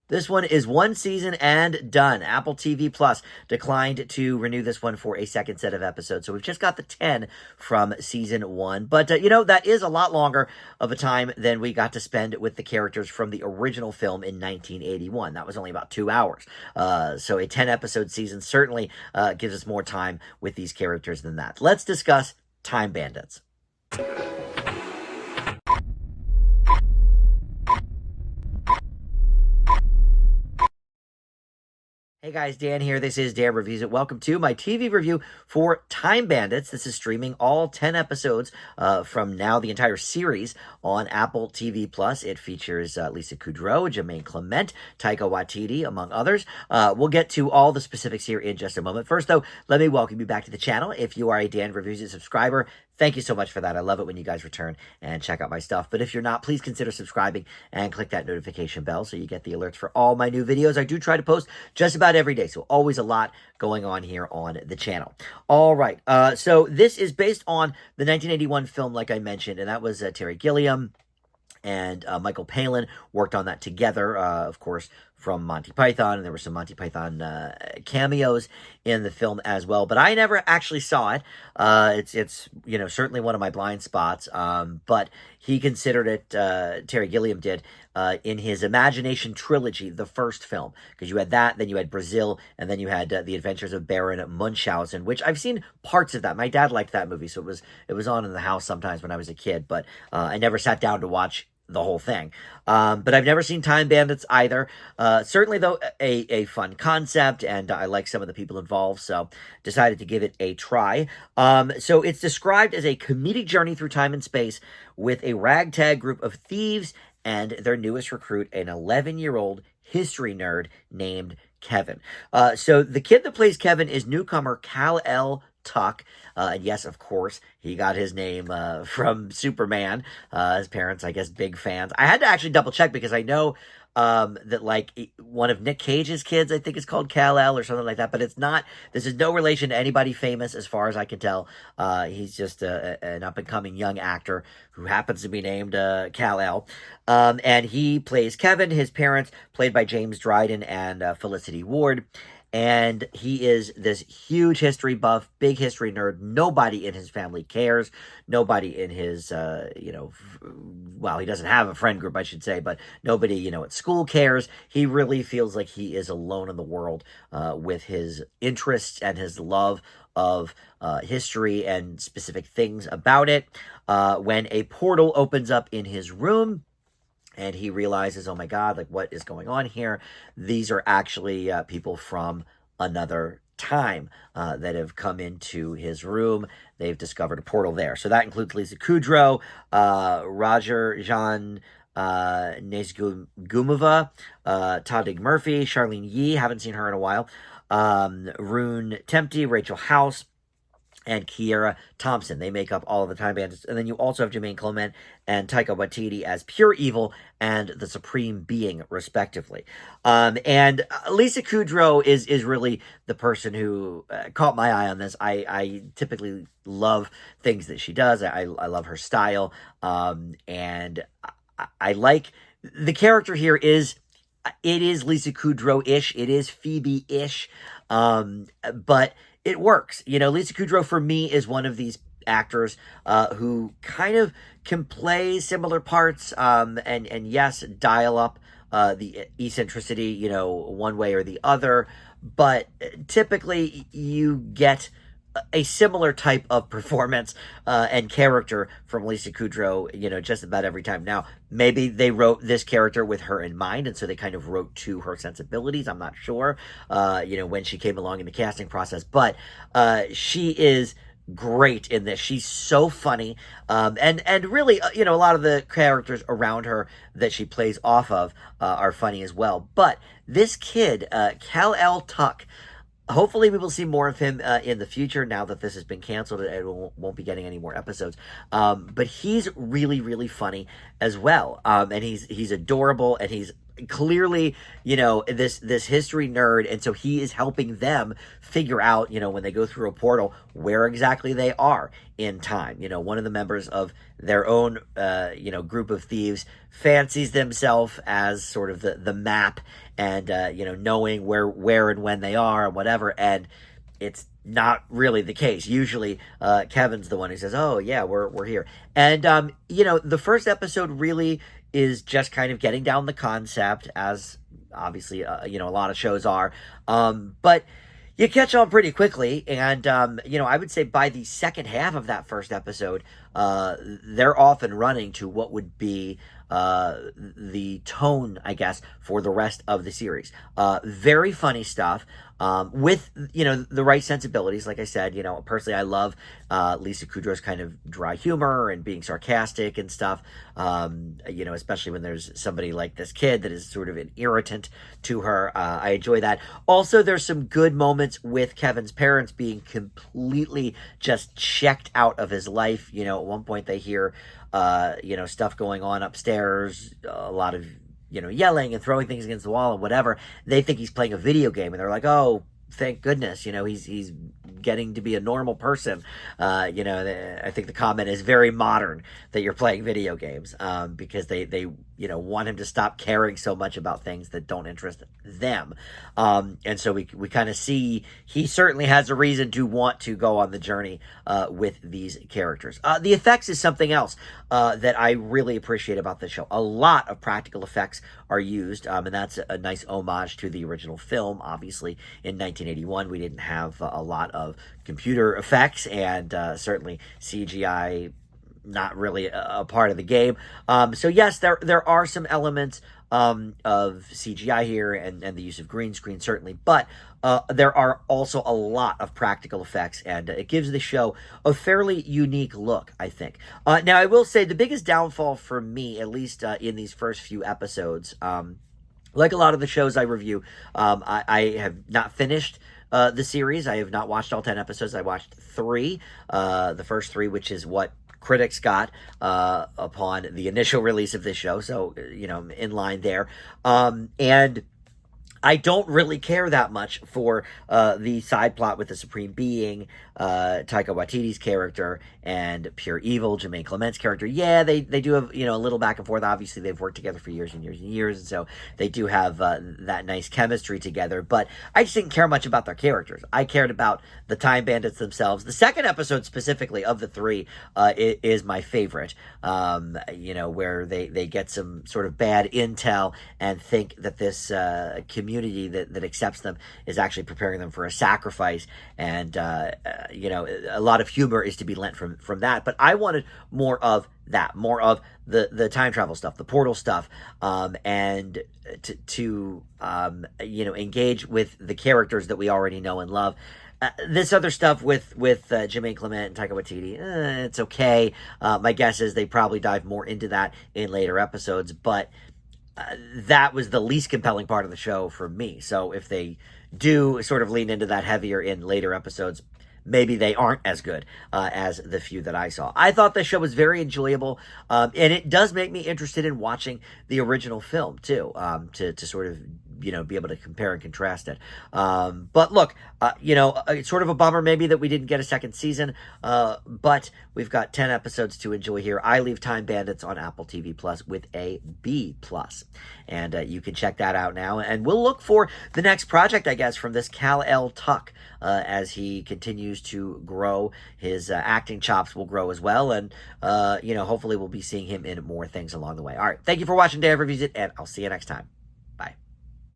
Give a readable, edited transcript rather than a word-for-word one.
This one is one season and done. Apple TV Plus declined to renew this one for a second set of episodes. So we've just got the 10 from season one. But, that is a lot longer of a time than we got to spend with the characters from the original film in 1981. That was only about 2 hours. So a 10-episode season certainly gives us more time with these characters than that. Let's discuss Time Bandits. Hey guys, Dan here. This is Dan Reviews It. Welcome to my TV review for Time Bandits. This is streaming all 10 episodes from now the entire series on Apple TV Plus. It features Lisa Kudrow, Jermaine Clement, Taika Waititi, among others. We'll get to all the specifics here in just a moment. First, though, let me welcome you back to the channel. If you are a Dan Reviews It subscriber, thank you so much for that. I love it when you guys return and check out my stuff. But if you're not, please consider subscribing and click that notification bell so you get the alerts for all my new videos. I do try to post just about every day, so always a lot going on here on the channel. All right, so this is based on the 1981 film, like I mentioned, and that was Terry Gilliam and Michael Palin worked on that together, of course, from Monty Python, and there were some Monty Python cameos in the film as well. But I never actually saw it. It's certainly one of my blind spots. But he considered it, Terry Gilliam did, in his Imagination trilogy, the first film, because you had that, then you had Brazil, and then you had The Adventures of Baron Munchausen, which I've seen parts of that. My dad liked that movie, so it was on in the house sometimes when I was a kid, but I never sat down to watch the whole thing. But I've never seen Time Bandits either. Certainly, though, a fun concept, and I like some of the people involved, so decided to give it a try. So it's described as a comedic journey through time and space with a ragtag group of thieves and their newest recruit, an 11-year-old history nerd named Kevin. So the kid that plays Kevin is newcomer Kal-El Tuck. And yes, of course, he got his name from Superman. His parents, I guess, big fans. I had to actually double check because I know that like one of Nick Cage's kids, I think, is called Kal-El or something like that. But it's not. This is no relation to anybody famous, as far as I can tell. He's just an up-and-coming young actor who happens to be named Kal-El. And he plays Kevin. His parents, played by James Dryden and Felicity Ward. And he is this huge history buff, big history nerd. Nobody in his family cares. Nobody in his, well, he doesn't have a friend group, I should say, but nobody, at school cares. He really feels like he is alone in the world with his interests and his love of history and specific things about it. When a portal opens up in his room, and he realizes, oh my God, like what is going on here? These are actually people from another time that have come into his room. They've discovered a portal there. So that includes Lisa Kudrow, Roger Jean Nezgumova, Tadig Murphy, Charlene Yee, haven't seen her in a while, Rune Temte, Rachel House, and Kiera Thompson. They make up all of the Time Bandits. And then you also have Jermaine Clement and Taika Waititi as pure evil and the supreme being, respectively. And Lisa Kudrow is really the person who caught my eye on this. I typically love things that she does. I love her style. And I like the character here it is Lisa Kudrow-ish. It is Phoebe-ish. But it works. Lisa Kudrow, for me, is one of these actors who kind of can play similar parts and yes, dial up the eccentricity, one way or the other. But typically, you get a similar type of performance and character from Lisa Kudrow, just about every time. Now, maybe they wrote this character with her in mind, and so they kind of wrote to her sensibilities. I'm not sure, when she came along in the casting process, but she is great in this. She's so funny, and really, a lot of the characters around her that she plays off of are funny as well. But this kid, Kal-El Tuck, hopefully we will see more of him in the future now that this has been canceled and won't be getting any more episodes. But he's really, really funny as well. And he's adorable, and he's clearly, this history nerd, and so he is helping them figure out, when they go through a portal, where exactly they are in time. One of the members of their own, group of thieves fancies themselves as sort of the map, and knowing where and when they are and whatever, and it's not really the case. Usually, Kevin's the one who says, "Oh yeah, we're here." And the first episode really is just kind of getting down the concept, as obviously a lot of shows are. But you catch on pretty quickly, and I would say by the second half of that first episode, they're off and running to what would be the tone, I guess, for the rest of the series. Very funny stuff. With the right sensibilities. Like I said, personally I love Lisa Kudrow's kind of dry humor and being sarcastic and stuff. Especially when there's somebody like this kid that is sort of an irritant to her. I enjoy that. Also, there's some good moments with Kevin's parents being completely just checked out of his life. At one point they hear stuff going on upstairs, a lot of yelling and throwing things against the wall and whatever. They think he's playing a video game, and they're like, "Oh, thank goodness, he's getting to be a normal person." I think the comment is very modern that you're playing video games, because they want him to stop caring so much about things that don't interest them. And so we kind of see he certainly has a reason to want to go on the journey with these characters. The effects is something else that I really appreciate about this show. A lot of practical effects are used, and that's a nice homage to the original film. Obviously, in 1981, we didn't have a lot of computer effects, and certainly CGI not really a part of the game. So yes, there are some elements of CGI here, and the use of green screen, certainly, but there are also a lot of practical effects, and it gives the show a fairly unique look, I think. Now, I will say the biggest downfall for me, at least in these first few episodes, like a lot of the shows I review, I have not finished the series. I have not watched all 10 episodes. I watched 3, the first 3, which is what critics got upon the initial release of this show. So, in line there. And I don't really care that much for the side plot with the Supreme Being, Taika Waititi's character, and Pure Evil, Jermaine Clement's character. Yeah, they do have, a little back and forth. Obviously, they've worked together for years and years and years, and so they do have that nice chemistry together. But I just didn't care much about their characters. I cared about the Time Bandits themselves. The second episode specifically of the 3 is my favorite, where they get some sort of bad intel and think that this community that accepts them is actually preparing them for a sacrifice, and a lot of humor is to be lent from that. But I wanted more of that, more of the time travel stuff, the portal stuff, and to engage with the characters that we already know and love. This other stuff with Jermaine Clement and Taika Waititi, it's okay. My guess is they probably dive more into that in later episodes, but that was the least compelling part of the show for me. So if they do sort of lean into that heavier in later episodes, maybe they aren't as good as the few that I saw. I thought the show was very enjoyable, and it does make me interested in watching the original film too, to sort of be able to compare and contrast it. But look, it's sort of a bummer maybe that we didn't get a second season, but we've got 10 episodes to enjoy here. I leave Time Bandits on Apple TV Plus with a B+, and you can check that out now, and we'll look for the next project, I guess, from this Kal-El Tuck, as he continues to grow. His acting chops will grow as well, and hopefully we'll be seeing him in more things along the way. All right, thank you for watching Dave Reviews It, and I'll see you next time.